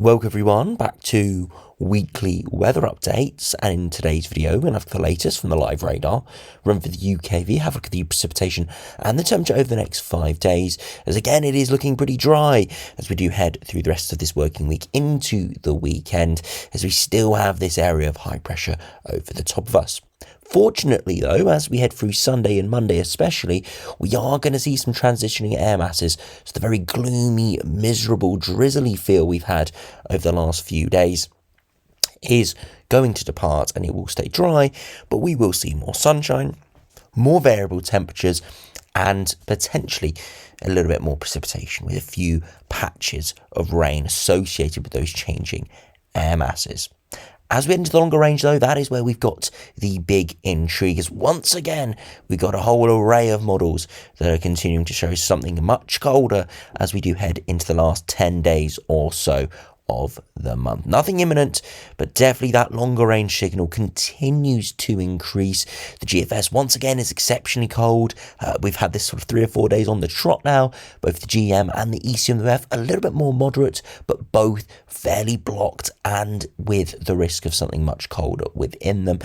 Welcome everyone back to weekly weather updates, and in today's video we're going to have the latest from the live radar, run for the UKV, have a look at the precipitation and the temperature over the next 5 days, as again it is looking pretty dry as we do head through the rest of this working week into the weekend, as we still have this area of high pressure over the top of us. Fortunately though, as we head through Sunday and Monday especially, we are going to see some transitioning air masses, so the very gloomy, miserable, drizzly feel we've had over the last few days is going to depart, and it will stay dry, but we will see more sunshine, more variable temperatures, and potentially a little bit more precipitation with a few patches of rain associated with those changing air masses. As we head into the longer range though, that is where we've got the big intrigue, as once again we've got a whole array of models that are continuing to show something much colder as we do head into the last 10 days or so of the month. Nothing imminent, but definitely that longer range signal continues to increase. The GFS once again is exceptionally cold. We've had this sort of 3 or 4 days on the trot now. Both the GM and the ECMF a little bit more moderate, but both fairly blocked and with the risk of something much colder within them.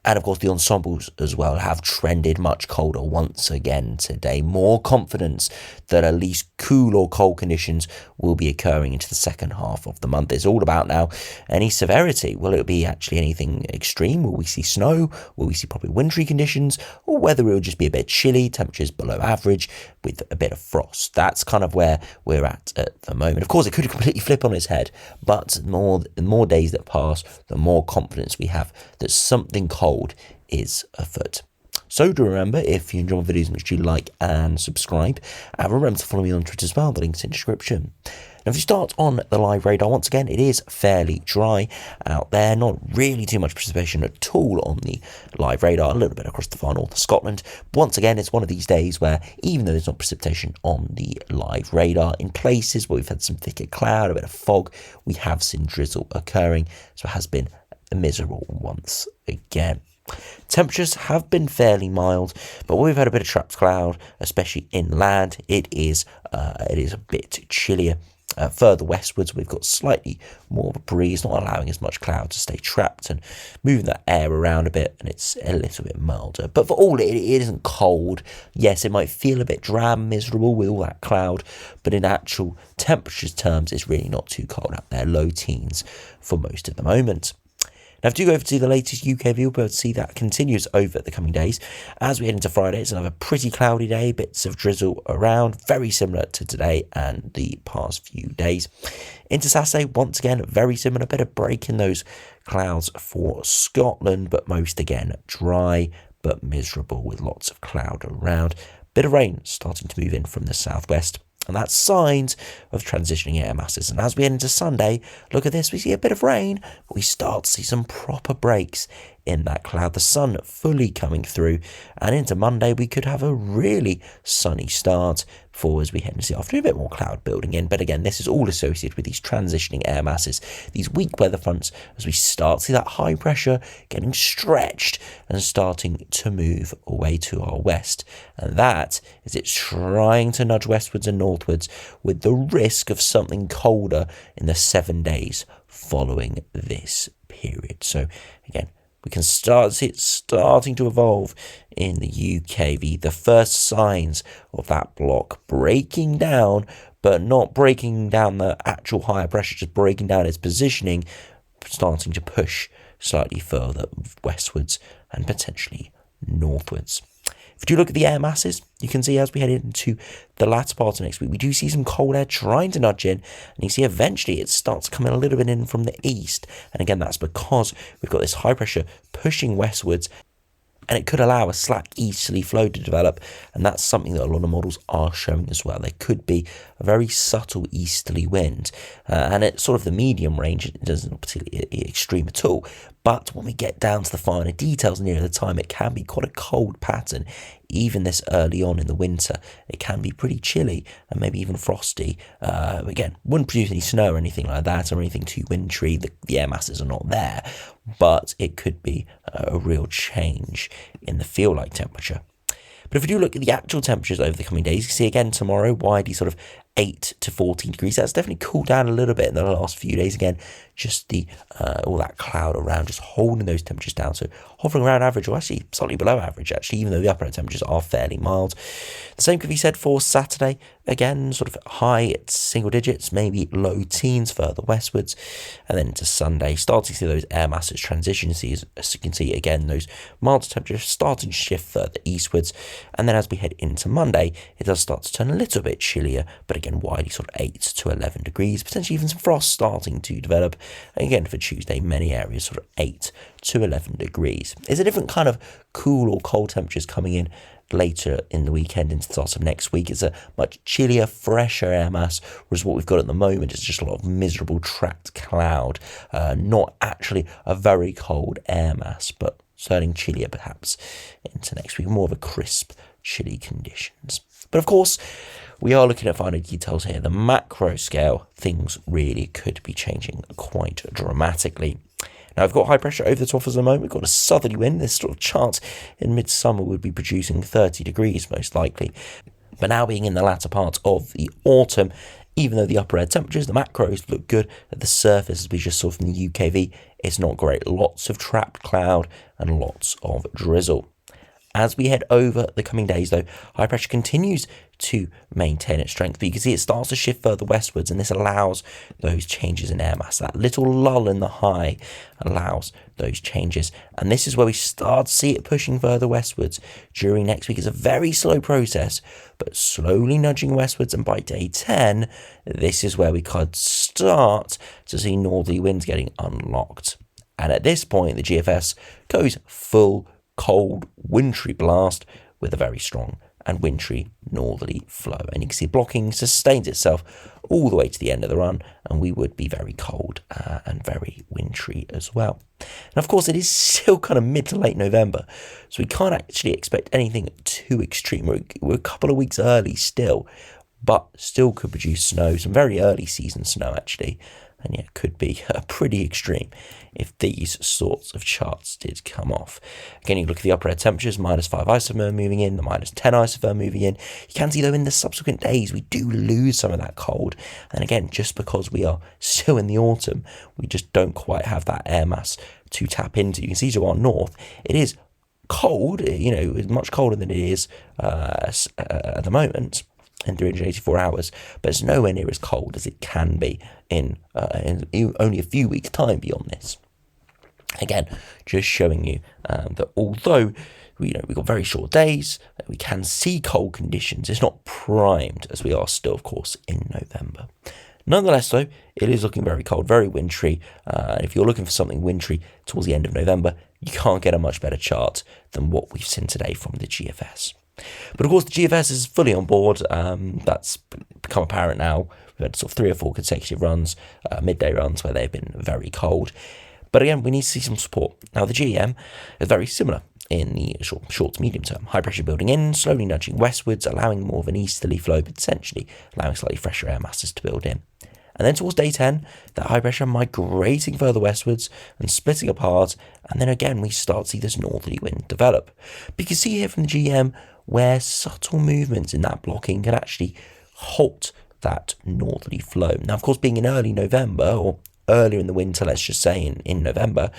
And of course the ensembles as well have trended much colder once again today. More confidence that at least cool or cold conditions will be occurring into the second half of the month. It's all about now any severity. Will it be actually anything extreme? Will we see snow? Will we see probably wintry conditions? Or whether it will just be a bit chilly, temperatures below average with a bit of frost. That's kind of where we're at the moment. Of course, it could completely flip on its head, but the more days that pass, the more confidence we have that something cold is afoot. So do remember, if you enjoy my videos, make sure you like and subscribe. And remember to follow me on Twitter as well, the link's in the description. Now, if you start on the live radar, once again, it is fairly dry out there. Not really too much precipitation at all on the live radar. A little bit across the far north of Scotland. But once again, it's one of these days where, even though there's not precipitation on the live radar, in places where we've had some thicker cloud, a bit of fog, we have seen drizzle occurring. So it has been miserable once again. Temperatures have been fairly mild, but we've had a bit of trapped cloud, especially inland. It is a bit chillier. Further westwards, we've got slightly more of a breeze, not allowing as much cloud to stay trapped and moving that air around a bit, and it's a little bit milder. But for all, it isn't cold. Yes, it might feel a bit drab and miserable with all that cloud, but in actual temperatures terms, it's really not too cold out there. Low teens for most of the moment. Now, if you go over to the latest UKV, you'll be able to see that continues over the coming days. As we head into Friday, it's another pretty cloudy day, bits of drizzle around, very similar to today and the past few days. Into Saturday, once again, very similar, bit of break in those clouds for Scotland, but most again dry but miserable with lots of cloud around. Bit of rain starting to move in from the southwest. And that's signs of transitioning air masses. And as we head into Sunday, look at this, we see a bit of rain, but we start to see some proper breaks in that cloud, the sun fully coming through. And into Monday, we could have a really sunny start for as we head into the afternoon, a bit more cloud building in. But again, this is all associated with these transitioning air masses, these weak weather fronts, as we start to see that high pressure getting stretched and starting to move away to our west. And that is it's trying to nudge westwards and northwards with the risk of something colder in the 7 days following this period. So again, we can start to see it starting to evolve in the UKV. The first signs of that block breaking down, but not breaking down the actual higher pressure, just breaking down its positioning, starting to push slightly further westwards and potentially northwards. If you look at the air masses, you can see as we head into the latter part of next week, we do see some cold air trying to nudge in, and you see eventually it starts coming a little bit in from the east. And again, that's because we've got this high pressure pushing westwards, and it could allow a slack easterly flow to develop, and that's something that a lot of models are showing as well. There could be a very subtle easterly wind, and it's sort of the medium range. It doesn't particularly extreme at all, but when we get down to the finer details nearer the time, it can be quite a cold pattern. Even this early on in the winter, it can be pretty chilly and maybe even frosty. Again, wouldn't produce any snow or anything like that, or anything too wintry. The air masses are not there, but it could be a real change in the feel-like temperature. But if we do look at the actual temperatures over the coming days, you can see again tomorrow widely sort of 8 to 14 degrees. That's definitely cooled down a little bit in the last few days. Again, just the all that cloud around, just holding those temperatures down. So hovering around average, or actually slightly below average, actually, even though the upper temperatures are fairly mild. The same could be said for Saturday. Again, sort of high single digits, maybe low teens further westwards. And then to Sunday, starting to see those air masses transition. As you can see, again, those mild temperatures starting to shift further eastwards. And then as we head into Monday, it does start to turn a little bit chillier, but again, widely sort of 8 to 11 degrees, potentially even some frost starting to develop. And again, for Tuesday, many areas sort of 8 to 11 degrees. It's a different kind of cool or cold temperatures coming in later in the weekend into the start of next week. It's a much chillier, fresher air mass, whereas what we've got at the moment is just a lot of miserable trapped cloud. Not actually a very cold air mass, but turning chillier perhaps into next week. More of a crisp, chilly conditions. But of course, we are looking at finer details here. The macro scale, things really could be changing quite dramatically. Now, we've got high pressure over the top at the moment. We've got a southerly wind. This sort of chart in midsummer would be producing 30 degrees most likely. But now being in the latter part of the autumn, even though the upper air temperatures, the macros look good, at the surface, as we just saw from the UKV, it's not great. Lots of trapped cloud and lots of drizzle. As we head over the coming days, though, high pressure continues to maintain its strength, but you can see it starts to shift further westwards, and this allows those changes in air mass. That little lull in the high allows those changes, and this is where we start to see it pushing further westwards during next week. It's a very slow process, but slowly nudging westwards, and by day 10, this is where we could start to see northerly winds getting unlocked. And at this point, the GFS goes full cold, wintry blast with a very strong and wintry northerly flow. And you can see blocking sustains itself all the way to the end of the run, and we would be very cold and very wintry as well. And of course, it is still kind of mid to late November, so we can't actually expect anything too extreme. We're a couple of weeks early still, but still could produce snow, some very early season snow actually. And yeah, it could be pretty extreme if these sorts of charts did come off. Again, you look at the upper air temperatures, -5 isotherm moving in, the -10 isotherm moving in. You can see, though, in the subsequent days, we do lose some of that cold. And again, just because we are still in the autumn, we just don't quite have that air mass to tap into. You can see to our north, it is cold, it's much colder than it is at the moment in 384 hours, but it's nowhere near as cold as it can be in only a few weeks' time beyond this. Again, just showing you that although we've got very short days, we can see cold conditions. It's not primed as we are still, of course, in November. Nonetheless, though, it is looking very cold, very wintry. If you're looking for something wintry towards the end of November, you can't get a much better chart than what we've seen today from the GFS. But of course, the GFS is fully on board. That's become apparent now. We've had sort of 3 or 4 consecutive runs, midday runs, where they've been very cold. But again, we need to see some support. Now, the GEM is very similar in the short to medium term. High pressure building in, slowly nudging westwards, allowing more of an easterly flow, potentially allowing slightly fresher air masses to build in. And then towards day 10, that high pressure migrating further westwards and splitting apart. And then again, we start to see this northerly wind develop. But you can see here from the GEM where subtle movements in that blocking can actually halt that northerly flow. Now, of course, being in early November, or earlier in the winter, let's just say in November,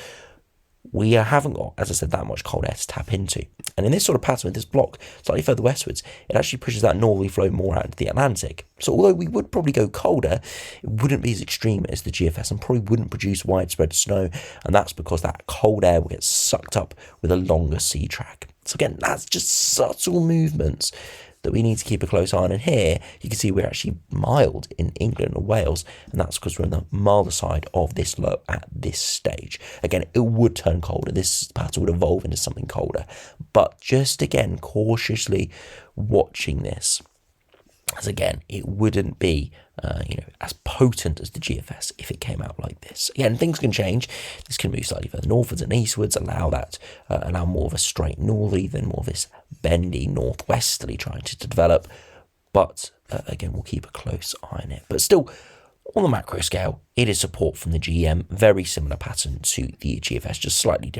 we haven't got, as I said, that much cold air to tap into. And in this sort of pattern, with this block slightly further westwards, it actually pushes that northerly flow more out into the Atlantic. So although we would probably go colder, it wouldn't be as extreme as the GFS and probably wouldn't produce widespread snow. And that's because that cold air will get sucked up with a longer sea track. So again, that's just subtle movements that we need to keep a close eye on. And here you can see we're actually mild in England and Wales, and that's because we're on the milder side of this low at this stage. Again, it would turn colder. This pattern would evolve into something colder, but just again cautiously watching this, as again it wouldn't be as potent as the GFS if it came out like this. Again, things can change. This can move slightly further northwards and eastwards, allow more of a straight northerly than more of this bendy northwesterly trying to develop. But again, we'll keep a close eye on it. But still, On the macro scale, it is support from the GEM, very similar pattern to the GFS, just slightly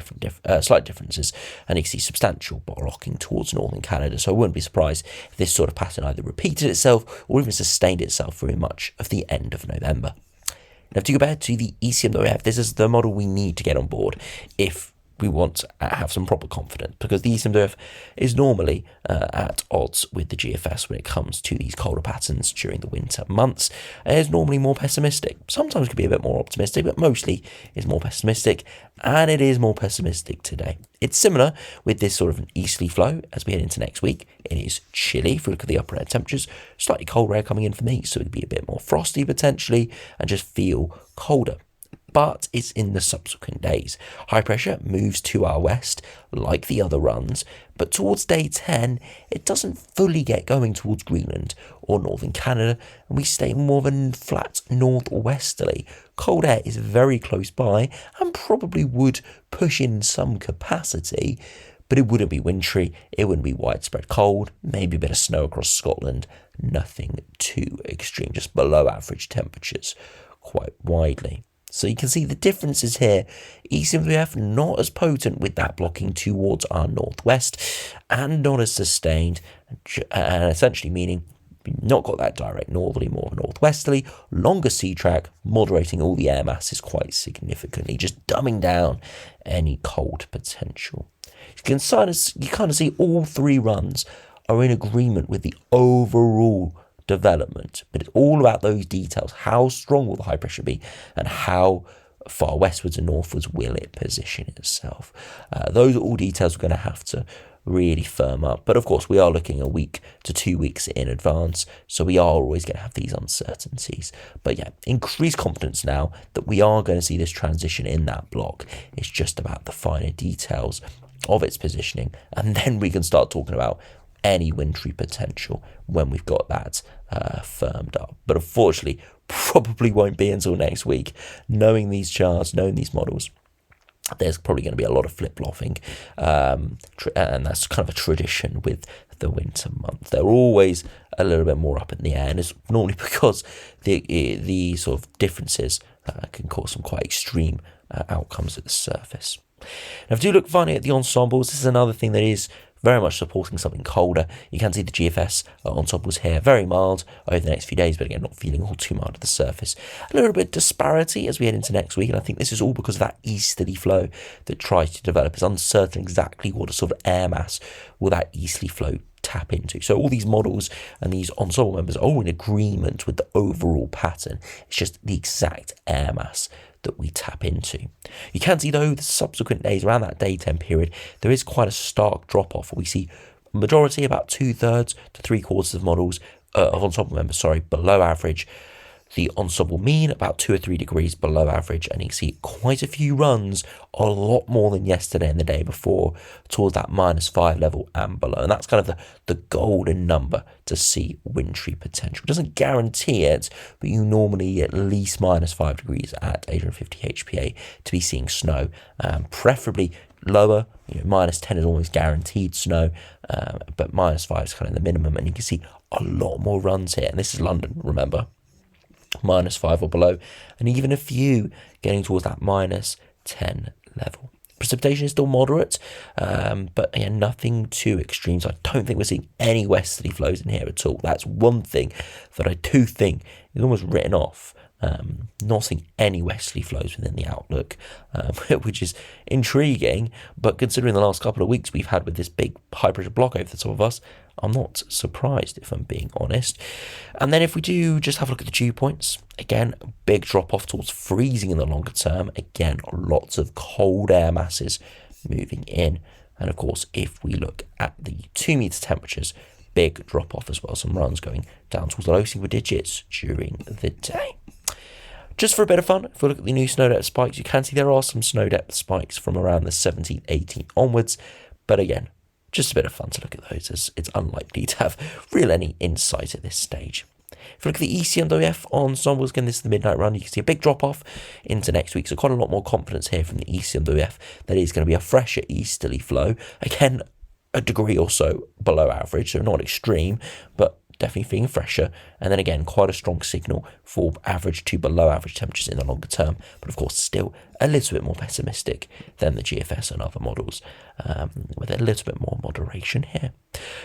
slight differences, and you can see substantial blocking towards northern Canada. So I wouldn't be surprised if this sort of pattern either repeated itself or even sustained itself through much of the end of November. Now, to compare to the ECMWF, this is the model we need to get on board if we want to have some proper confidence, because the ECMWF is normally at odds with the GFS when it comes to these colder patterns during the winter months. It is normally more pessimistic. Sometimes it can be a bit more optimistic, but mostly is more pessimistic, and it is more pessimistic today. It's similar with this sort of an easterly flow as we head into next week. It is chilly if we look at the upper air temperatures, slightly colder air coming in from the east, so it'd be a bit more frosty potentially and just feel colder. But it's in the subsequent days. High pressure moves to our west, like the other runs, but towards day 10, it doesn't fully get going towards Greenland or northern Canada, and we stay more of a flat northwesterly. Cold air is very close by and probably would push in some capacity, but it wouldn't be wintry, it wouldn't be widespread cold, maybe a bit of snow across Scotland, nothing too extreme, just below average temperatures quite widely. So you can see the differences here. ECMWF not as potent with that blocking towards our northwest and not as sustained, and essentially meaning we've not got that direct northerly, more northwesterly, longer sea track, moderating all the air masses quite significantly, just dumbing down any cold potential. You kind of see all three runs are in agreement with the overall development, but it's all about those details. How strong will the high pressure be, and how far westwards and northwards will it position itself? Those are all details we're going to have to really firm up. But of course, we are looking a week to 2 weeks in advance, so we are always going to have these uncertainties. But yeah, increased confidence now that we are going to see this transition in that block. It's just about the finer details of its positioning, and then we can start talking about any wintry potential when we've got that firmed up. But unfortunately, probably won't be until next week. Knowing these charts, knowing these models, there's probably going to be a lot of flip-flopping, and that's kind of a tradition with the winter months. They're always a little bit more up in the air, and it's normally because the sort of differences can cause some quite extreme outcomes at the surface. Now, if you do look finally at the ensembles, this is another thing that is very much supporting something colder. You can see the GFS ensembles here, very mild over the next few days, but again, not feeling all too mild at the surface. A little bit of disparity as we head into next week, and I think this is all because of that easterly flow that tries to develop. It's uncertain exactly what sort of air mass will that easterly flow tap into. So all these models and these ensemble members are all in agreement with the overall pattern. It's just the exact air mass that we tap into. You can see, though, the subsequent days around that day 10 period, there is quite a stark drop off. We see a majority, about 2/3 to 3/4 of models of ensemble members, below average. The ensemble mean about 2 or 3 degrees below average, and you can see quite a few runs, a lot more than yesterday and the day before, towards that -5 level and below. And that's kind of the golden number to see wintry potential. It doesn't guarantee it, but you normally at least -5 degrees at 850 HPA to be seeing snow, preferably lower. -10 is almost guaranteed snow, but -5 is kind of the minimum, and you can see a lot more runs here. And this is London, remember. -5 or below, and even a few getting towards that -10 level. Precipitation is still moderate, but again, nothing too extreme. So I don't think we're seeing any westerly flows in here at all. That's one thing that I do think is almost written off. Not seeing any westerly flows within the outlook, which is intriguing, but considering the last couple of weeks we've had with this big high pressure block over the top of us, I'm not surprised, if I'm being honest. And then if we do just have a look at the dew points, again, a big drop off towards freezing in the longer term. Again, lots of cold air masses moving in. And of course, if we look at the 2 meter temperatures, big drop off as well. Some runs going down towards the low single digits during the day. Just for a bit of fun, if we look at the new snow depth spikes, you can see there are some snow depth spikes from around the 17th, 18th onwards. But again, just a bit of fun to look at those, as it's unlikely to have real any insight at this stage. If you look at the ECMWF ensembles, again, this is the midnight run, you can see a big drop off into next week. So quite a lot more confidence here from the ECMWF that is going to be a fresher easterly flow. Again, a degree or so below average, so not extreme, but definitely feeling fresher. And then again, quite a strong signal for average to below average temperatures in the longer term. But of course, still a little bit more pessimistic than the GFS and other models, with a little bit more moderation here.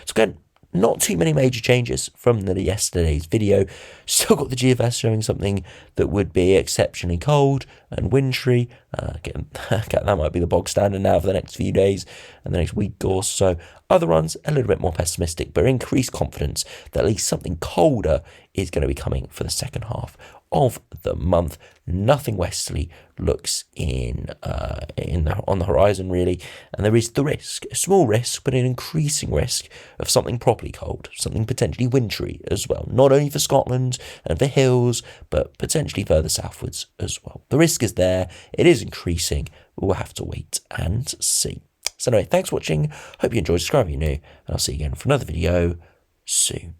So again, not too many major changes from yesterday's video. Still got the GFS showing something that would be exceptionally cold and wintry. Again, that might be the bog standard now for the next few days and the next week or so. Other ones, a little bit more pessimistic, but increased confidence that at least something colder is going to be coming for the second half of the month. Nothing westerly looks on the horizon really, and there is the risk, a small risk, but an increasing risk of something properly cold, something potentially wintry as well, not only for Scotland and for hills, but potentially further southwards as well. The risk is there, it is increasing, we'll have to wait and see. So anyway, thanks for watching, hope you enjoyed, subscribe if you're new, and I'll see you again for another video soon.